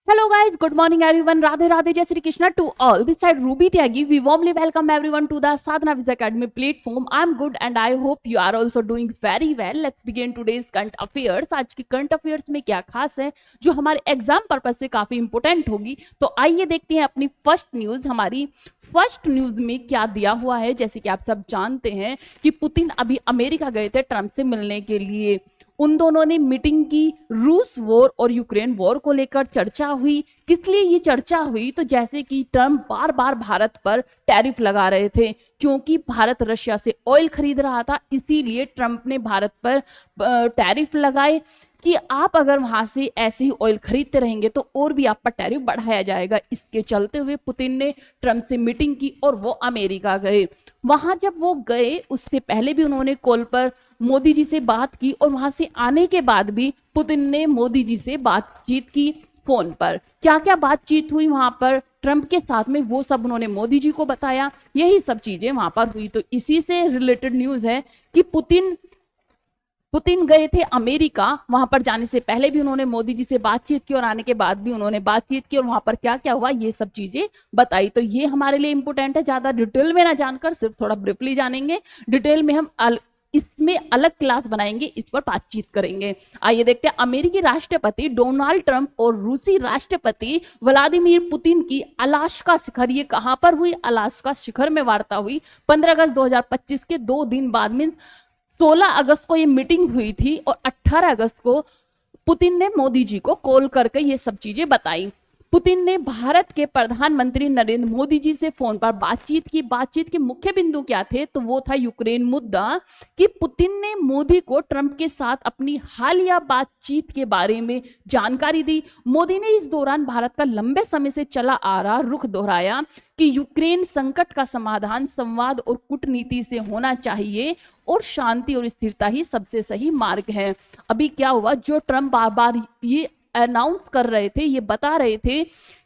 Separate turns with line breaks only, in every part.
Hello guys, good morning everyone. Radhe Radhe Jai Shri Krishna to all. This side Ruby Tyagi. We warmly welcome everyone to the Sadhana Viz Academy platform. I'm good and I hope you are also doing very well. Let's begin today's current affairs. आज की current affairs में क्या खास है जो हमारे exam purpose से काफी इंपोर्टेंट होगी, तो आइए देखते हैं अपनी फर्स्ट न्यूज। हमारी फर्स्ट न्यूज में क्या दिया हुआ है। जैसे कि आप सब जानते हैं कि पुतिन अभी अमेरिका गए थे ट्रंप से मिलने के लिए। उन दोनों ने मीटिंग की, रूस वॉर और यूक्रेन वॉर को लेकर चर्चा हुई। किस लिए ये चर्चा हुई? तो जैसे कि ट्रम्प बार बार भारत पर टैरिफ लगा रहे थे, क्योंकि भारत रशिया से ऑयल खरीद रहा था, इसीलिए ट्रम्प ने भारत पर टैरिफ लगाए कि आप अगर वहां से ऐसे ही ऑयल खरीदते रहेंगे तो और भी आप पर टैरिफ बढ़ाया जाएगा। इसके चलते हुए पुतिन ने ट्रम्प से मीटिंग की और वो अमेरिका गए। वहां जब वो गए उससे पहले भी उन्होंने कॉल पर मोदी जी से बात की और वहां से आने के बाद भी पुतिन ने मोदी जी से बातचीत की फोन पर। क्या क्या बातचीत हुई वहां पर ट्रंप के साथ में, वो सब उन्होंने मोदी जी को बताया। यही सब चीजें वहां पर हुई। तो इसी से रिलेटेड न्यूज है कि पुतिन गए थे अमेरिका। वहां पर जाने से पहले भी उन्होंने मोदी जी से बातचीत की और आने के बाद भी उन्होंने बातचीत की और वहां पर क्या क्या हुआ ये सब चीजें बताई। तो ये हमारे लिए इंपोर्टेंट है। ज्यादा डिटेल में ना जानकर सिर्फ थोड़ा ब्रीफली जानेंगे। डिटेल में हम इसमें अलग क्लास बनाएंगे, इस पर बातचीत करेंगे। आइए देखते हैं अमेरिकी राष्ट्रपति डोनाल्ड ट्रंप और रूसी राष्ट्रपति व्लादिमीर पुतिन की अलास्का शिखर, ये कहां पर हुई? अलास्का शिखर में वार्ता हुई 15 अगस्त 2025 के 2 दिन बाद। मीन 16 अगस्त को ये मीटिंग हुई थी और 18 अगस्त को पुतिन ने मोदी जी को कॉल करके ये सब चीजें बताई। पुतिन ने भारत के प्रधानमंत्री नरेंद्र मोदी जी से फोन पर बातचीत की। बातचीत के मुख्य बिंदु क्या थे? तो वो था यूक्रेन मुद्दा, कि पुतिन ने मोदी को ट्रंप के साथ अपनी हालिया बातचीत के बारे में जानकारी दी। मोदी ने इस दौरान भारत का लंबे समय से चला आ रहा रुख दोहराया कि यूक्रेन संकट का समाधान संवाद और कूटनीति से होना चाहिए और शांति और स्थिरता ही सबसे सही मार्ग है। अभी क्या हुआ, जो ट्रंप बार बार ये अनाउंस कर रहे थे, ये बता रहे थे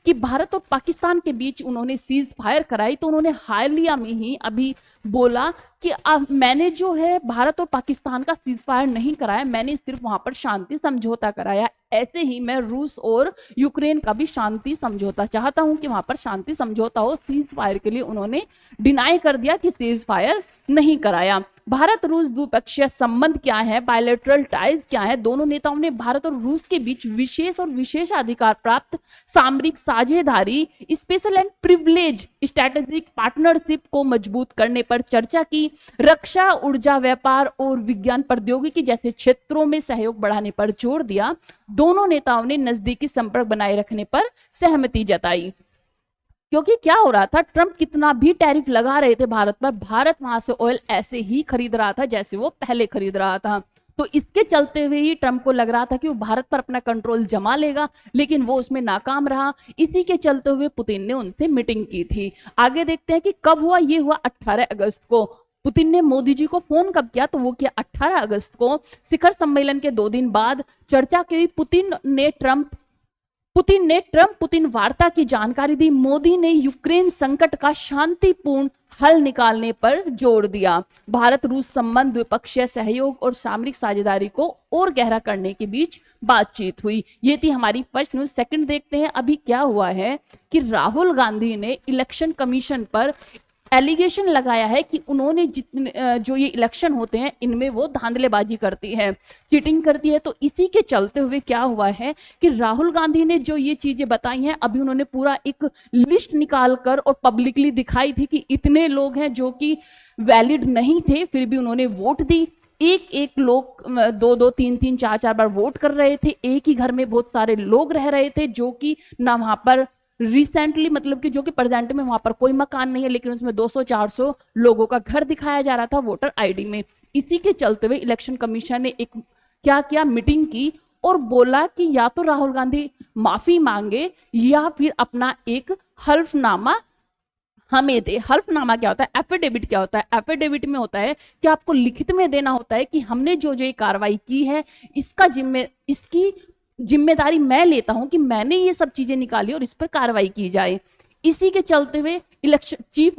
कि भारत और पाकिस्तान के बीच उन्होंने सीज फायर कराई, तो उन्होंने हालिया में ही अभी बोला कि मैंने जो है भारत और पाकिस्तान का सीज फायर नहीं कराया, मैंने सिर्फ वहां पर शांति समझौता कराया। ऐसे ही मैं रूस और यूक्रेन का भी शांति समझौता चाहता हूं कि वहां पर शांति समझौता हो। सीज फायर के लिए उन्होंने डिनाई कर दिया कि सीज फायर नहीं कराया। भारत रूस द्विपक्षीय संबंध क्या है, बायलैटरल टाइज क्या है? दोनों नेताओं ने भारत और रूस के बीच विशेष और विशेषाधिकार प्राप्त सामरिक साझेदारी, special and privilege strategic partnership को मजबूत करने पर चर्चा की। रक्षा, ऊर्जा, व्यापार और विज्ञान प्रौद्योगिकी जैसे क्षेत्रों में सहयोग बढ़ाने पर जोर दिया। दोनों नेताओं ने नजदीकी संपर्क बनाए रखने पर सहमति जताई। क्योंकि क्या हो रहा था, ट्रंप कितना भी टैरिफ लगा रहे थे भारत पर, भारत वहां से ऑयल ऐसे ही खरीद रहा था जैसे वो पहले खरीद रहा था। तो इसके चलते हुए ही ट्रंप को लग रहा था कि वो भारत पर अपना कंट्रोल जमा लेगा, लेकिन वो उसमें नाकाम रहा। इसी के चलते हुए पुतिन ने उनसे मीटिंग की थी। आगे देखते हैं कि कब हुआ। ये हुआ 18 अगस्त को। पुतिन ने मोदी जी को फोन कब किया? तो वो किया 18 अगस्त को। शिखर सम्मेलन के 2 दिन बाद चर्चा की। ट्रंप पुतिन वार्ता की जानकारी दी। मोदी ने यूक्रेन संकट का शांतिपूर्ण हल निकालने पर जोर दिया। भारत रूस संबंध, द्विपक्षीय सहयोग और सामरिक साझेदारी को और गहरा करने के बीच बातचीत हुई। ये थी हमारी फर्स्ट न्यूज। सेकंड देखते हैं अभी क्या हुआ है कि राहुल गांधी ने इलेक्शन कमीशन पर एलिगेशन लगाया है कि उन्होंने जितने जो ये इलेक्शन होते हैं इनमें वो धांधलेबाजी करती है, चीटिंग करती है। तो इसी के चलते हुए क्या हुआ है कि राहुल गांधी ने जो ये चीजें बताई हैं, अभी उन्होंने पूरा एक लिस्ट निकाल कर और पब्लिकली दिखाई थी कि इतने लोग हैं जो कि वैलिड नहीं थे, फिर भी उन्होंने वोट दी। एक एक लोग 2-2, 3-3, 4-4 बार वोट कर रहे थे। एक ही घर में बहुत सारे लोग रह रहे थे जो कि ना वहां पर रिसेंटली, मतलब कि जो कि प्रेजेंट में वहां पर कोई मकान नहीं है, लेकिन उसमें 200-400 लोगों का घर दिखाया जा रहा था वोटर आईडी में। इसी के चलते हुए इलेक्शन कमीशन ने एक क्या किया, मीटिंग की और बोला कि या तो राहुल गांधी माफी मांगे या फिर अपना एक हल्फनामा हमें दे। हल्फनामा क्या होता है? एफिडेविट क्या होता है? एफिडेविट में होता है कि आपको लिखित में देना होता है कि हमने जो जो कार्रवाई की है इसकी जिम्मेदारी मैं लेता हूं कि मैंने ये सब चीजें निकाली और इस पर कार्रवाई की जाए। इसी के चलते हुए इलेक्शन चीफ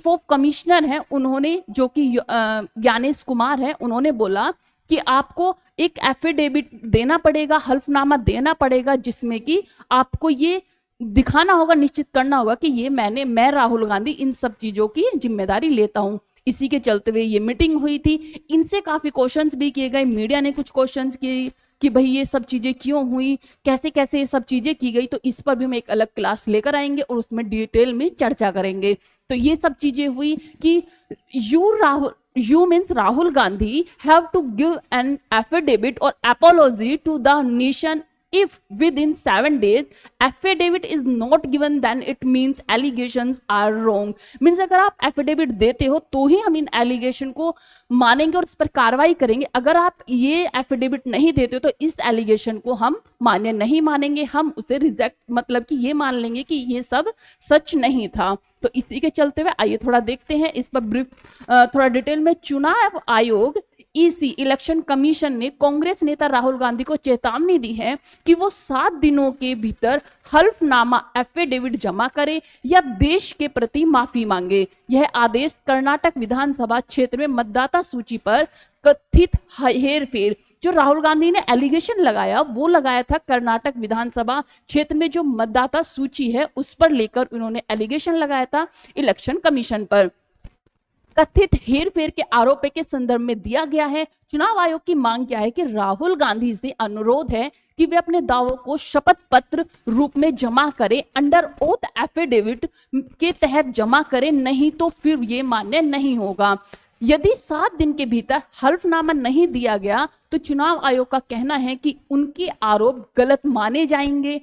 ऑफ कमिश्नर है, उन्होंने, जो कि ज्ञानेश कुमार है, उन्होंने बोला कि आपको एक एफिडेविट देना पड़ेगा, हल्फनामा देना पड़ेगा, जिसमें कि आपको ये दिखाना होगा, निश्चित करना होगा कि ये मैं राहुल गांधी इन सब चीजों की जिम्मेदारी लेता हूं। इसी के चलते हुए ये मीटिंग हुई थी। इनसे काफी क्वेश्चंस भी किए गए, मीडिया ने कुछ क्वेश्चंस किए कि भाई ये सब चीजें क्यों हुई, कैसे कैसे ये सब चीजें की गई। तो इस पर भी हम एक अलग क्लास लेकर आएंगे और उसमें डिटेल में चर्चा करेंगे। तो ये सब चीजें हुई कि you means Rahul Gandhi have to give an affidavit or apology to the nation. If within 7 days affidavit is not given, then it means allegations are wrong. Means अगर आप affidavit देते हो तो ही हम इन allegation को मानेंगे और इस पर कार्रवाई करेंगे। अगर आप ये affidavit नहीं देते हो तो इस allegation को हम मान्य नहीं मानेंगे, हम उसे रिजेक्ट, मतलब कि ये मान लेंगे कि ये सब सच नहीं था। तो इसी के चलते हुए आइए थोड़ा देखते हैं इस पर ब्रीफ, थोड़ा डिटेल में। चुनाव आयोग ईसी इलेक्शन कमीशन ने कांग्रेस नेता राहुल गांधी को चेतावनी दी है कि वो 7 दिनों के भीतर हल्फनामा एफिडेविट जमा करे या देश के प्रति माफी मांगे। यह आदेश कर्नाटक विधानसभा क्षेत्र में मतदाता सूची पर कथित हेरफेर, जो राहुल गांधी ने एलिगेशन लगाया वो लगाया था कर्नाटक विधानसभा क्षेत्र में जो मतदाता सूची है उस पर लेकर उन्होंने एलिगेशन लगाया था इलेक्शन कमीशन पर। कथित हेरफेर के आरोप के संदर्भ में दिया गया है। चुनाव आयोग की मांग क्या है कि राहुल गांधी से अनुरोध है कि वे अपने दावों को शपथ पत्र रूप में जमा करें, अंडर ओथ एफिडेविट के तहत जमा करें, नहीं तो फिर ये मान्य नहीं होगा। यदि 7 दिन के भीतर हल्फनामा नहीं दिया गया तो चुनाव आयोग का कहना है कि उनके आरोप गलत माने जाएंगे।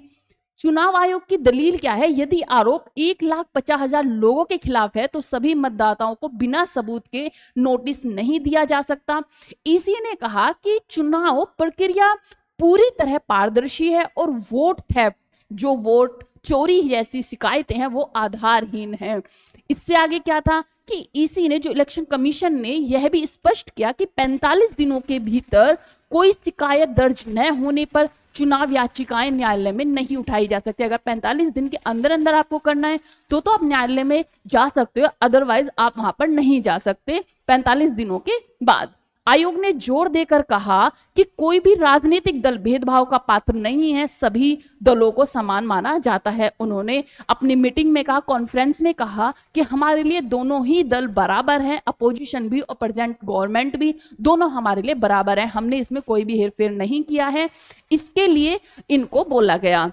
चुनाव आयोग की दलील क्या है? यदि आरोप 1,50,000 लोगों के खिलाफ है तो सभी मतदाताओं को बिना सबूत के नोटिस नहीं दिया जा सकता। ईसी ने कहा कि चुनाव प्रक्रिया पूरी तरह पारदर्शी है और वोट थेफ्ट, जो वोट चोरी जैसी शिकायतें हैं वो आधारहीन है। इससे आगे क्या था कि ईसी ने, जो इलेक्शन कमीशन ने, यह भी स्पष्ट किया कि 45 दिनों के भीतर कोई शिकायत दर्ज न होने पर चुनाव याचिकाएं न्यायालय में नहीं उठाई जा सकती। अगर 45 दिन के अंदर अंदर आपको करना है तो आप न्यायालय में जा सकते हो, अदरवाइज आप वहां पर नहीं जा सकते 45 दिनों के बाद। आयोग ने जोर देकर कहा कि कोई भी राजनीतिक दल भेदभाव का पात्र नहीं है, सभी दलों को समान माना जाता है। उन्होंने अपनी मीटिंग में कहा, कॉन्फ्रेंस में कहा कि हमारे लिए दोनों ही दल बराबर हैं, अपोजिशन भी और प्रेजेंट गवर्नमेंट भी, दोनों हमारे लिए बराबर हैं, हमने इसमें कोई भी हेरफेर नहीं किया है। इसके लिए इनको बोला गया।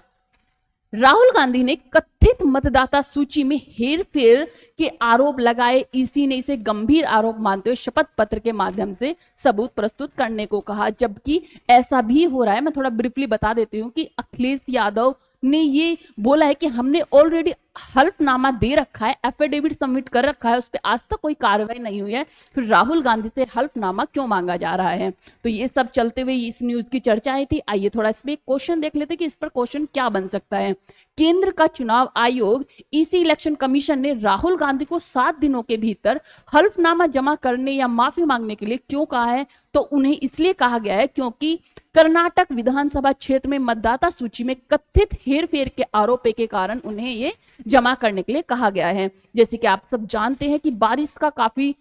राहुल गांधी ने कथित मतदाता सूची में हेरफेर के आरोप लगाए। ईसी ने इसे गंभीर आरोप मानते हुए शपथ पत्र के माध्यम से सबूत प्रस्तुत करने को कहा। जबकि ऐसा भी हो रहा है, मैं थोड़ा ब्रीफली बता देती हूँ कि अखिलेश यादव ने ये बोला है कि हमने ऑलरेडी हल्फनामा दे रखा है, एफिडेविट सबमिट कर रखा है, उस पर आज तक कोई कार्रवाई नहीं हुई है, फिर राहुल गांधी से हल्फनामा क्यों मांगा जा रहा है। तो ये सब चलते हुए इस न्यूज की चर्चा आई थी। आइए थोड़ा इस पे क्वेश्चन देख लेते कि इस पर क्वेश्चन क्या बन सकता है। केंद्र का चुनाव आयोग ईसी इलेक्शन कमीशन ने राहुल गांधी को 7 दिनों के भीतर हल्फनामा जमा करने या माफी मांगने के लिए क्यों कहा है? तो उन्हें इसलिए कहा गया है क्योंकि कर्नाटक विधानसभा क्षेत्र में मतदाता सूची में कथित हेरफेर के आरोप के कारण उन्हें ये जमा करने के लिए कहा गया है। जैसे कि आप सब जानते हैं कि बारिश का काफी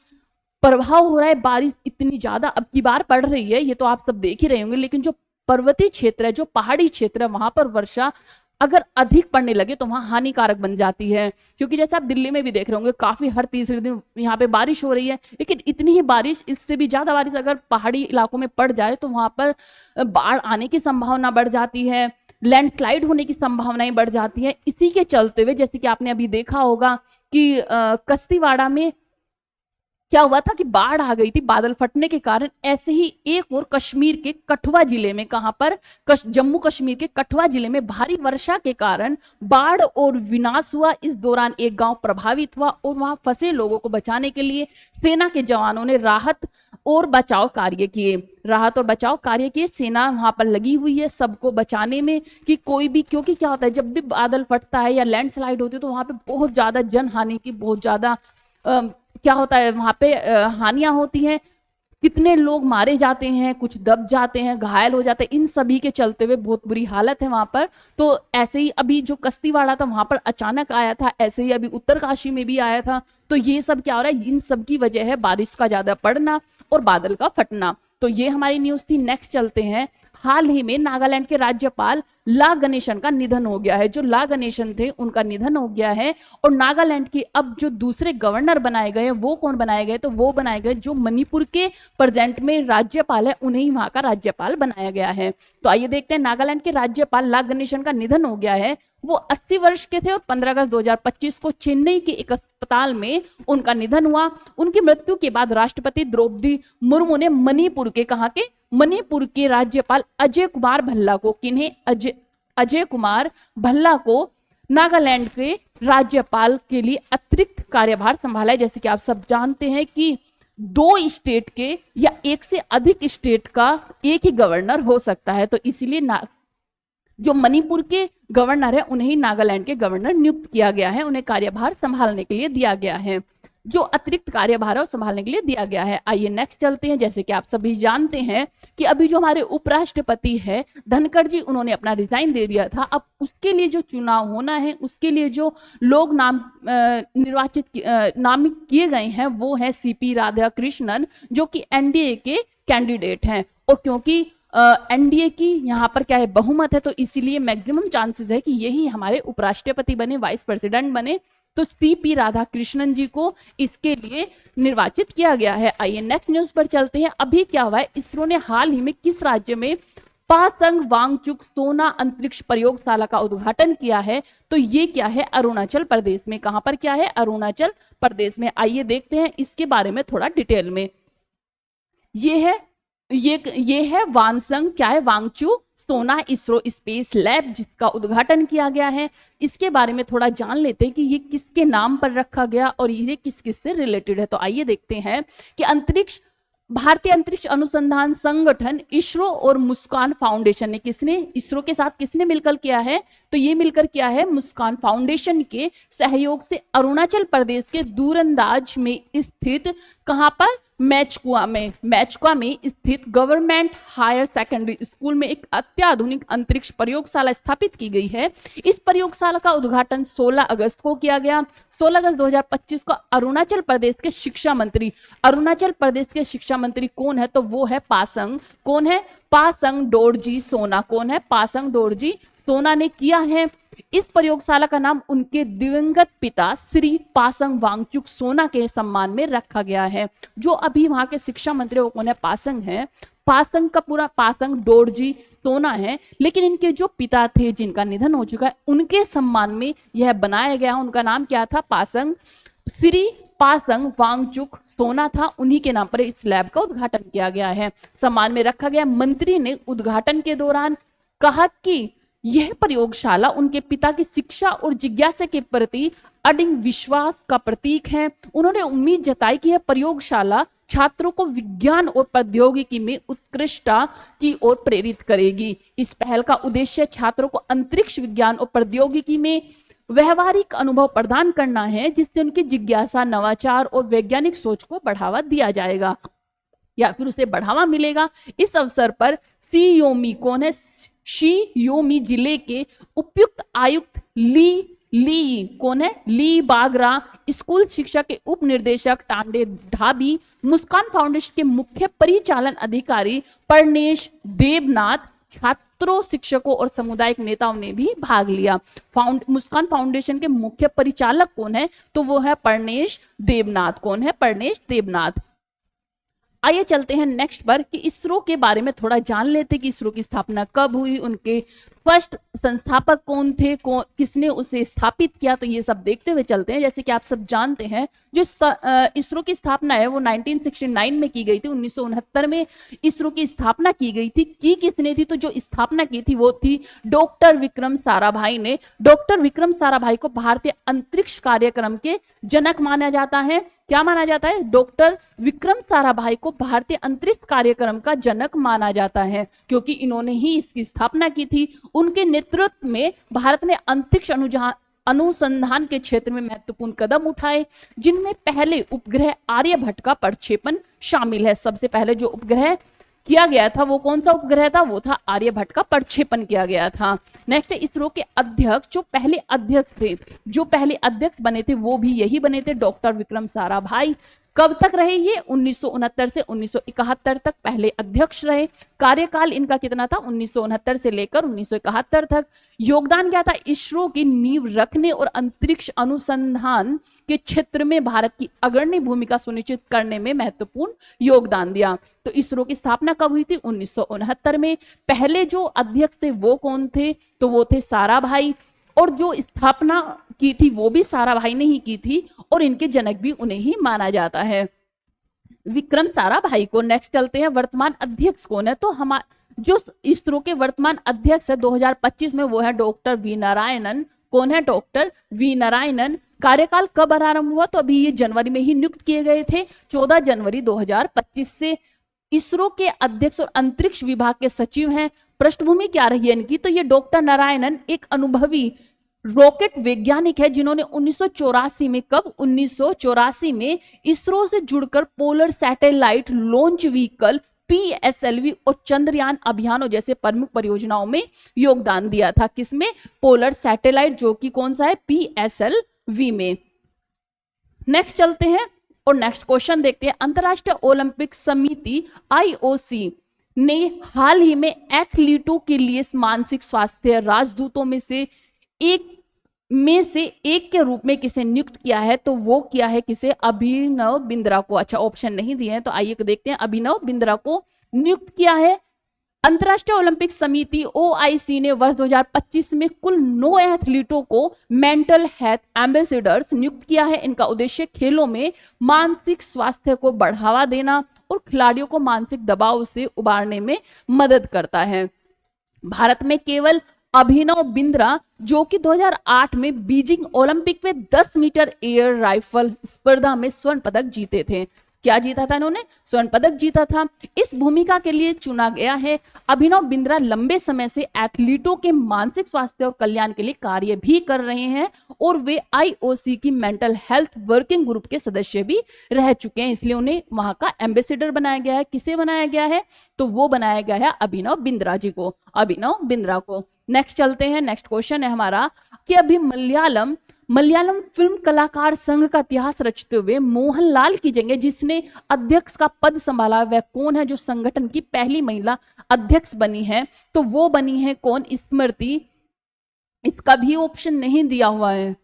प्रभाव हो रहा है, बारिश इतनी ज्यादा अब की बार पड़ रही है, ये तो आप सब देख ही रहे होंगे। लेकिन जो पर्वतीय क्षेत्र है, जो पहाड़ी क्षेत्र है, वहां पर वर्षा अगर अधिक पड़ने लगे तो वहां हानिकारक बन जाती है। क्योंकि जैसे आप दिल्ली में भी देख रहे होंगे, काफी हर तीसरे दिन यहाँ पे बारिश हो रही है, लेकिन इतनी ही बारिश, इससे भी ज्यादा बारिश अगर पहाड़ी इलाकों में पड़ जाए तो वहां पर बाढ़ आने की संभावना बढ़ जाती है, लैंडस्लाइड होने की संभावनाएं बढ़ जाती है। इसी के चलते हुए जैसे कि आपने अभी देखा होगा कि कस्तीवाड़ा में क्या हुआ था कि बाढ़ आ गई थी बादल फटने के कारण। ऐसे ही एक और कश्मीर के कठुआ जिले में, कहां पर, जम्मू कश्मीर के कठुआ जिले में भारी वर्षा के कारण बाढ़ और विनाश हुआ। इस दौरान एक गांव प्रभावित हुआ और वहां फंसे लोगों को बचाने के लिए सेना के जवानों ने राहत और बचाव कार्य किए। सेना वहां पर लगी हुई है सबको बचाने में कि कोई भी, क्योंकि क्या होता है जब भी बादल फटता है या लैंडस्लाइड होती है तो वहां पे बहुत ज्यादा जनहानि की, बहुत ज्यादा क्या होता है वहां पे हानियां होती हैं, कितने लोग मारे जाते हैं, कुछ दब जाते हैं, घायल हो जाते हैं, इन सभी के चलते हुए बहुत बुरी हालत है वहां पर। तो ऐसे ही अभी जो कस्तीवाड़ा था वहां पर अचानक आया था, ऐसे ही अभी उत्तरकाशी में भी आया था। तो ये सब क्या हो रहा है, इन सब की वजह है बारिश का ज्यादा पड़ना और बादल का फटना। तो ये हमारी न्यूज थी। नेक्स्ट चलते हैं, हाल ही में नागालैंड के राज्यपाल ला गणेशन का निधन हो गया है। जो ला गणेशन थे उनका निधन हो गया है, और नागालैंड के अब जो दूसरे गवर्नर बनाए गए वो कौन बनाए गए, तो वो बनाए गए जो मणिपुर के प्रेजेंट में राज्यपाल है, उन्हें ही वहां का राज्यपाल बनाया गया है। तो आइए देखते हैं, नागालैंड के राज्यपाल ला गणेशन का निधन हो गया है। वो 80 वर्ष के थे और 15 अगस्त 2025 को चेन्नई के एक अस्पताल में उनका निधन हुआ। उनकी मृत्यु के बाद राष्ट्रपति द्रौपदी मुर्मू ने मणिपुर के, कहां के, मणिपुर के राज्यपाल अजय कुमार भल्ला को, किन्हें, अजय कुमार भल्ला को नागालैंड के राज्यपाल के लिए अतिरिक्त कार्यभार संभाला है। जैसे कि आप सब जानते हैं कि 2 स्टेट के या एक से अधिक स्टेट का एक ही गवर्नर हो सकता है, तो इसीलिए जो मणिपुर के गवर्नर है उन्हें ही नागालैंड के गवर्नर नियुक्त किया गया है, उन्हें कार्यभार संभालने के लिए दिया गया है, जो अतिरिक्त कार्यभार है संभालने के लिए दिया गया है। आइए नेक्स्ट चलते हैं। जैसे कि आप सभी जानते हैं कि अभी जो हमारे उपराष्ट्रपति है धनखड़ जी, उन्होंने अपना रिजाइन दे दिया था। अब उसके लिए जो चुनाव होना है, उसके लिए जो लोग नामित किए गए हैं वो है सीपी राधाकृष्णन, जो कि एनडीए के कैंडिडेट हैं। और क्योंकि एनडीए की यहाँ पर क्या है, बहुमत है, तो इसीलिए मैक्सिमम चांसेस है कि यही हमारे उपराष्ट्रपति बने, वाइस प्रेसिडेंट बने। तो सीपी राधाकृष्णन जी को इसके लिए निर्वाचित किया गया है। आइए नेक्स्ट न्यूज पर चलते हैं। अभी क्या हुआ है, इसरो ने हाल ही में किस राज्य में पासंग वांगचुक सोना अंतरिक्ष प्रयोगशाला का उद्घाटन किया है, तो ये क्या है, अरुणाचल प्रदेश में। कहां पर क्या है, अरुणाचल प्रदेश में। आइए देखते हैं इसके बारे में थोड़ा डिटेल में। ये है वानसंग, क्या है, वांगचू सोना इसरो स्पेस लैब, जिसका उद्घाटन किया गया है। इसके बारे में थोड़ा जान लेते हैं कि ये किसके नाम पर रखा गया और ये किस किस से रिलेटेड है। तो आइए देखते हैं कि भारतीय अंतरिक्ष अनुसंधान संगठन इसरो और मुस्कान फाउंडेशन ने, किसने, इसरो के साथ किसने मिलकर किया है, तो ये मिलकर किया है मुस्कान फाउंडेशन के सहयोग से अरुणाचल प्रदेश के दूरंदाज में स्थित, कहां पर, मैचकुआ में स्थित गवर्नमेंट हायर सेकेंडरी स्कूल में एक अत्याधुनिक अंतरिक्ष प्रयोगशाला स्थापित की गई है। इस प्रयोगशाला का उद्घाटन 16 अगस्त को किया गया। 16 अगस्त 2025 को अरुणाचल प्रदेश के शिक्षा मंत्री कौन है, तो वो है पासंग, कौन है, पासंग डोरजी सोना। कौन है, पासंग डोरजी सोना ने किया है। इस प्रयोगशाला का नाम उनके दिवंगत पिता श्री पासंग वांगचुक सोना के सम्मान में रखा गया है। जो अभी वहां के शिक्षा मंत्री वो कौन है, पासंग है। पासंग का पूरा पासंग डोरजी सोना है, लेकिन इनके जो पिता थे जिनका निधन हो चुका है उनके सम्मान में यह बनाया गया। उनका नाम क्या था, पासंग, श्री पासंग वांगचुक सोना था, उन्हीं के नाम पर इस लैब का उद्घाटन किया गया है, सम्मान में रखा गया। मंत्री ने उद्घाटन के दौरान कहा कि यह प्रयोगशाला उनके पिता की शिक्षा और जिज्ञासा के प्रति अडिग विश्वास का प्रतीक है। उन्होंने उम्मीद जताई कि यह प्रयोगशाला छात्रों को विज्ञान और प्रौद्योगिकी में उत्कृष्टता की ओर प्रेरित करेगी। इस पहल का उद्देश्य छात्रों को अंतरिक्ष विज्ञान और प्रौद्योगिकी में व्यवहारिक अनुभव प्रदान करना है, जिससे उनकी जिज्ञासा, नवाचार और वैज्ञानिक सोच को बढ़ावा दिया जाएगा या फिर उसे बढ़ावा मिलेगा। इस अवसर पर शियोमी, कौन है, शियोमी जिले के उपयुक्त आयुक्त ली कौन है, ली बागरा, स्कूल शिक्षा के उप निदेशक टांडे ढाबी, मुस्कान फाउंडेशन के मुख्य परिचालन अधिकारी परनेश देवनाथ, छात्रों, शिक्षकों और सामुदायिक नेताओं ने भी भाग लिया। मुस्कान फाउंडेशन के मुख्य परिचालक कौन है, तो वो है परनेश देवनाथ। कौन है, परनेश देवनाथ। आइए चलते हैं नेक्स्ट पर कि इसरो के बारे में थोड़ा जान लेते हैं कि इसरो की स्थापना कब हुई, उनके फर्स्ट संस्थापक कौन थे, किसने उसे स्थापित किया, तो ये सब देखते हुए चलते हैं। जैसे कि आप सब जानते हैं जो इसरो की स्थापना है वो 1969 में की गई थी। 1969 में इसरो की स्थापना की गई थी। किसने थी, तो जो स्थापना की थी वो थी डॉक्टर विक्रम साराभाई ने। डॉक्टर विक्रम साराभाई को भारतीय अंतरिक्ष कार्यक्रम के जनक माना जाता है। क्या माना जाता है, डॉक्टर विक्रम साराभाई को भारतीय अंतरिक्ष कार्यक्रम का जनक माना जाता है, क्योंकि इन्होंने ही इसकी स्थापना की थी। उनके नेतृत्व में भारत ने अंतरिक्ष अनुसंधान के क्षेत्र में महत्वपूर्ण कदम उठाए, जिनमें पहले उपग्रह आर्यभट्ट का प्रक्षेपण शामिल है। सबसे पहले जो उपग्रह किया गया था वो कौन सा उपग्रह था, वो था आर्यभट्ट का प्रक्षेपण किया गया था। नेक्स्ट इसरो के अध्यक्ष, जो पहले अध्यक्ष बने थे वो भी यही बने थे, डॉक्टर विक्रम साराभाई। कब तक रहे ये? 1969 से 1971 तक पहले अध्यक्ष रहे। कार्यकाल इनका कितना था? 1969 से लेकर 1971 तक। योगदान क्या था? इसरो की नींव रखने और अंतरिक्ष अनुसंधान के क्षेत्र में भारत की अग्रणी भूमिका सुनिश्चित करने में महत्वपूर्ण योगदान दिया। तो इसरो की स्थापना कब हुई थी? 1969 में। पहले जो अध्यक्ष थे वो कौन थे? तो वो थे साराभाई, और जो स्थापना की थी वो भी साराभाई ने ही की थी, और इनके जनक भी उन्हें ही माना जाता है, विक्रम साराभाई को। नेक्स्ट चलते हैं, वर्तमान अध्यक्ष कौन है? तो हमारे जो इसरो के वर्तमान अध्यक्ष है 2025 में, वो है डॉक्टर वी नारायणन। कौन है? Doctor V Narayanan. कार्यकाल कब आरंभ हुआ? तो अभी ये जनवरी में ही नियुक्त किए गए थे, 14 जनवरी 2025 से। इसरो के अध्यक्ष और अंतरिक्ष विभाग के सचिव हैं। पृष्ठभूमि क्या रही है इनकी? तो ये डॉक्टर नारायणन एक अनुभवी रॉकेट वैज्ञानिक है, जिन्होंने 1984 में, कब? 1984 में इसरो से जुड़कर polar satellite launch vehicle PSLV और चंद्रयान अभियानों जैसे प्रमुख परियोजनाओं में योगदान दिया था। किसमें? पोलर सैटेलाइट, जो कि कौन सा है? PSLV में। नेक्स्ट चलते हैं और नेक्स्ट क्वेश्चन देखते हैं। अंतरराष्ट्रीय ओलंपिक समिति IOC ने हाल ही में एथलीटों के लिए मानसिक स्वास्थ्य राजदूतों में से एक के रूप में किसे नियुक्त किया है? तो वो किया है किसे? अभिनव बिंद्रा को। अच्छा, ऑप्शन नहीं दिए हैं तो आइए देखते हैं। अभिनव बिंद्रा को नियुक्त किया है। अंतरराष्ट्रीय ओलंपिक समिति OIC ने वर्ष 2025 में कुल 9 एथलीटों को मेंटल हेल्थ एम्बेसडर्स नियुक्त किया है। इनका उद्देश्य खेलों में मानसिक स्वास्थ्य को बढ़ावा देना और खिलाड़ियों को मानसिक दबाव से उबारने में मदद करता है। भारत में केवल अभिनव बिंद्रा, जो कि 2008 में बीजिंग ओलंपिक में 10 मीटर एयर राइफल स्पर्धा में स्वर्ण पदक जीते थे। क्या जीता था इन्होंने? स्वर्ण पदक जीता था। इस भूमिका के लिए चुना गया है। अभिनव बिंद्रा लंबे समय से एथलीटों के मानसिक स्वास्थ्य और कल्याण के लिए कार्य भी कर रहे हैं, और वे IOC की मेंटल हेल्थ वर्किंग ग्रुप के सदस्य भी रह चुके हैं, इसलिए उन्हें वहां का एम्बेसडर बनाया गया है। किसे बनाया गया है? तो वो बनाया गया है अभिनव बिंद्रा जी को, अभिनव बिंद्रा को। नेक्स्ट चलते हैं। नेक्स्ट क्वेश्चन है हमारा कि अभी मलयालम फिल्म कलाकार संघ का इतिहास रचते हुए मोहनलाल की जगह जिसने अध्यक्ष का पद संभाला, वह कौन है? जो संगठन की पहली महिला अध्यक्ष बनी है, तो वो बनी है कौन? स्मृति। इसका भी ऑप्शन नहीं दिया हुआ है।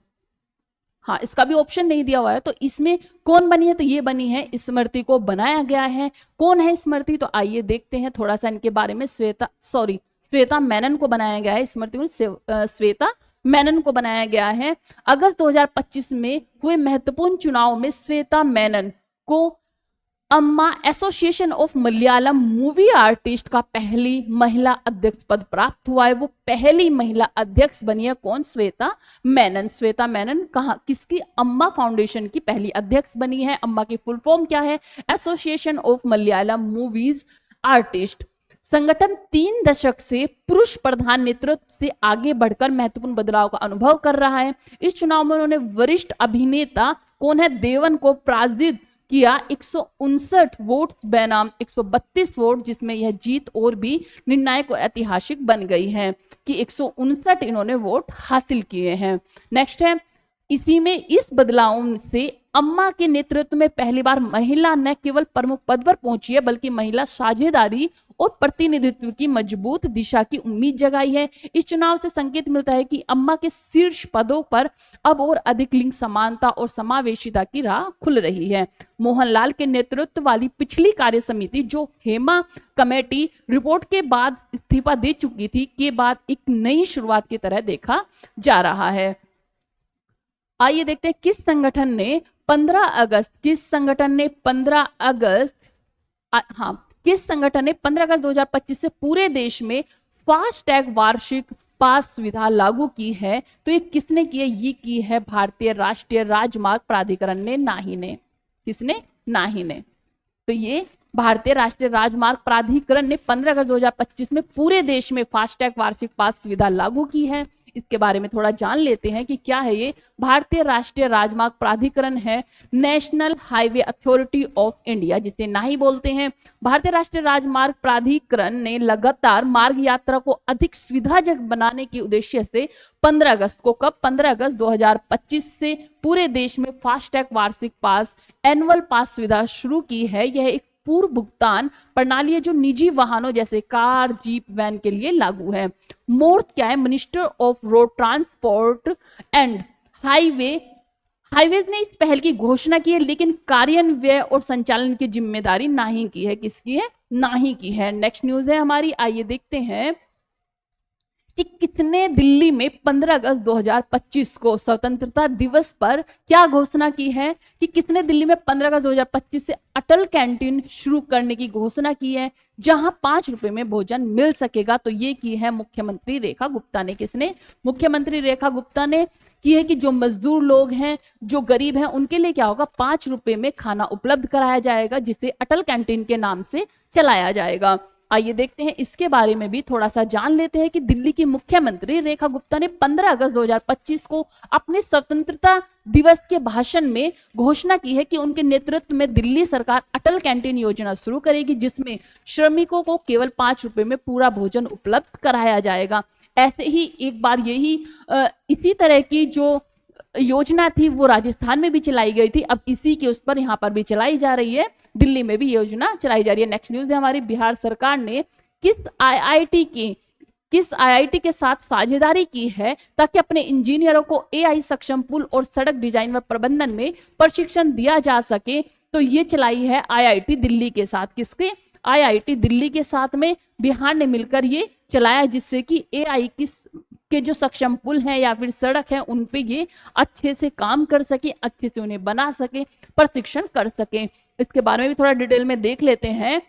हाँ, इसका भी ऑप्शन नहीं दिया हुआ है। तो इसमें कौन बनी है? तो ये बनी है स्मृति को बनाया गया है। कौन है स्मृति? तो आइए देखते हैं थोड़ा सा इनके बारे में। श्वेता मेनन को बनाया गया है। स्मृति को श्वेता मेनन को बनाया गया है। अगस्त 2025 में हुए महत्वपूर्ण चुनाव में श्वेता मेनन को अम्मा association of Malayalam movie artist का पहली महिला अध्यक्ष पद प्राप्त हुआ है। वो पहली महिला अध्यक्ष बनी है। कौन? श्वेता मेनन। श्वेता मेनन कहाँ? किसकी? अम्मा फाउंडेशन की पहली अध्यक्ष बनी है। अम्मा की फुल फॉर्म क्या है? Association of Malayalam movies artist. संगठन 3 दशक से पुरुष प्रधान नेतृत्व से आगे बढ़कर महत्वपूर्ण बदलाव का अनुभव कर रहा है। इस चुनाव में उन्होंने वरिष्ठ अभिनेता कौन है? देवन को पराजित किया 159 वोट्स बनाम 132 वोट, जिसमें यह जीत और भी निर्णायक और ऐतिहासिक बन गई है कि 159 इन्होंने वोट हासिल किए हैं। नेक्स्ट है, इसी में इस बदलाव से अम्मा के नेतृत्व में पहली बार महिला न केवल प्रमुख पद पर पहुंची है, बल्कि महिला साझेदारी और प्रतिनिधित्व की मजबूत दिशा की उम्मीद जगाई है। इस चुनाव से संकेत मिलता है कि अम्मा के शीर्ष पदों पर अब और अधिक लिंग समानता और समावेशिता की राह खुल रही है। मोहनलाल के नेतृत्व वाली पिछली कार्य समिति, जो हेमा कमेटी रिपोर्ट के बाद इस्तीफा दे चुकी थी, के बाद एक नई शुरुआत की तरह देखा जा रहा है। आइए देखते हैं किस संगठन ने 15 अगस्त 2025 से पूरे देश में फास्टैग वार्षिक पास सुविधा लागू की है? तो ये किसने की है? ये की है भारतीय राष्ट्रीय राजमार्ग प्राधिकरण ने, नाही ने। किसने? नाही ने। तो ये भारतीय राष्ट्रीय राजमार्ग प्राधिकरण ने 15 अगस्त 2025 में पूरे देश में फास्टैग वार्षिक पास सुविधा लागू की है। इसके बारे में थोड़ा जान लेते हैं कि क्या है ये। भारतीय राष्ट्रीय राजमार्ग प्राधिकरण है, national highway authority of India जिसे नाही बोलते हैं। भारतीय राष्ट्रीय राजमार्ग प्राधिकरण ने लगातार मार्ग यात्रा को अधिक सुविधाजनक बनाने के उद्देश्य से 15 अगस्त को, कब 15 अगस्त 2025 से पूरे देश में फास्टैग वार्षिक पास, एनुअल पास सुविधा शुरू की है। यह एक पूर्व भुगतान प्रणाली है जो निजी वाहनों जैसे कार, जीप, वैन के लिए लागू है। मोर्थ क्या है? Minister of road transport and highways ने इस पहल की घोषणा की है, लेकिन कार्यान्वयन और संचालन की जिम्मेदारी नाही की है। किसकी है? नाही की है। नेक्स्ट न्यूज है हमारी, आइए देखते हैं कि किसने दिल्ली में 15 अगस्त 2025 को स्वतंत्रता दिवस पर क्या घोषणा की है कि किसने दिल्ली में 15 अगस्त 2025 से अटल कैंटीन शुरू करने की घोषणा की है, जहां 5 रुपए में भोजन मिल सकेगा। तो ये की है मुख्यमंत्री रेखा गुप्ता ने। किसने? मुख्यमंत्री रेखा गुप्ता ने की है कि जो मजदूर लोग हैं, जो गरीब हैं, उनके लिए क्या होगा? 5 रुपए में खाना उपलब्ध कराया जाएगा, जिसे अटल कैंटीन के नाम से चलाया जाएगा। आइए देखते हैं, इसके बारे में भी थोड़ा सा जान लेते हैं कि दिल्ली की मुख्यमंत्री रेखा गुप्ता ने 15 अगस्त 2025 को अपने स्वतंत्रता दिवस के भाषण में घोषणा की है कि उनके नेतृत्व में दिल्ली सरकार अटल कैंटीन योजना शुरू करेगी, जिसमें श्रमिकों को केवल 5 रुपए में पूरा भोजन उपलब्ध कराया जाएगा। ऐसे ही एक बार यही इसी तरह की जो योजना थी वो राजस्थान में भी चलाई गई थी, अब इसी के उस पर यहाँ पर भी चलाई जा रही है, दिल्ली में भी योजना चलाई जा रही है। नेक्स्ट न्यूज है हमारी, बिहार सरकार ने किस आईआईटी के साथ साझेदारी की है ताकि अपने इंजीनियरों को एआई सक्षम पुल और सड़क डिजाइन व प्रबंधन में प्रशिक्षण दिया जा सके। तो ये चलाई है आईआईटी दिल्ली के साथ। किसके? आईआईटी दिल्ली के साथ में बिहार ने मिलकर ये चलाया, जिससे कि एआई के जो सक्षम पुल हैं या फिर सड़क है उन पे ये अच्छे से काम कर सके, अच्छे से उन्हें बना सके, प्रशिक्षण कर सके। इसके बारे में भी थोड़ा डिटेल में देख लेते हैं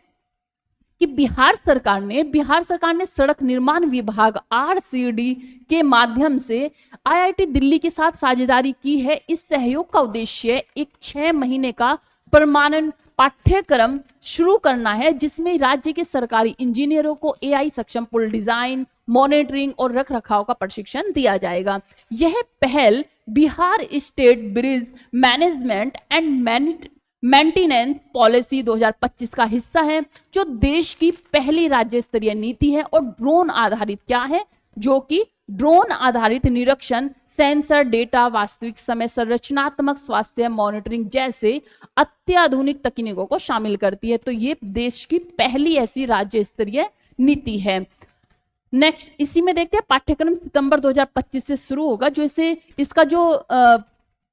कि बिहार सरकार ने सड़क निर्माण विभाग आरसीडी के माध्यम से आईआईटी दिल्ली के साथ साझेदारी की है। इस सहयोग का उद्देश्य एक 6 महीने का परमानेंट पाठ्यक्रम शुरू करना है, जिसमें राज्य के सरकारी इंजीनियरों को एआई सक्षम पुल डिजाइन, मॉनिटरिंग और रखरखाव का प्रशिक्षण दिया जाएगा। यह पहल Bihar state bridge management and maintenance policy 2025 का हिस्सा है, जो देश की पहली राज्य स्तरीय नीति है और ड्रोन आधारित क्या है? जो कि ड्रोन आधारित निरीक्षण, सेंसर डेटा, वास्तविक समय संरचनात्मक स्वास्थ्य मॉनिटरिंग जैसे अत्याधुनिक तकनीकों को शामिल करती है। तो ये देश की पहली ऐसी राज्य स्तरीय नीति है। नेक्स्ट इसी में देखते हैं, पाठ्यक्रम सितंबर 2025 से शुरू होगा। जो इसका जो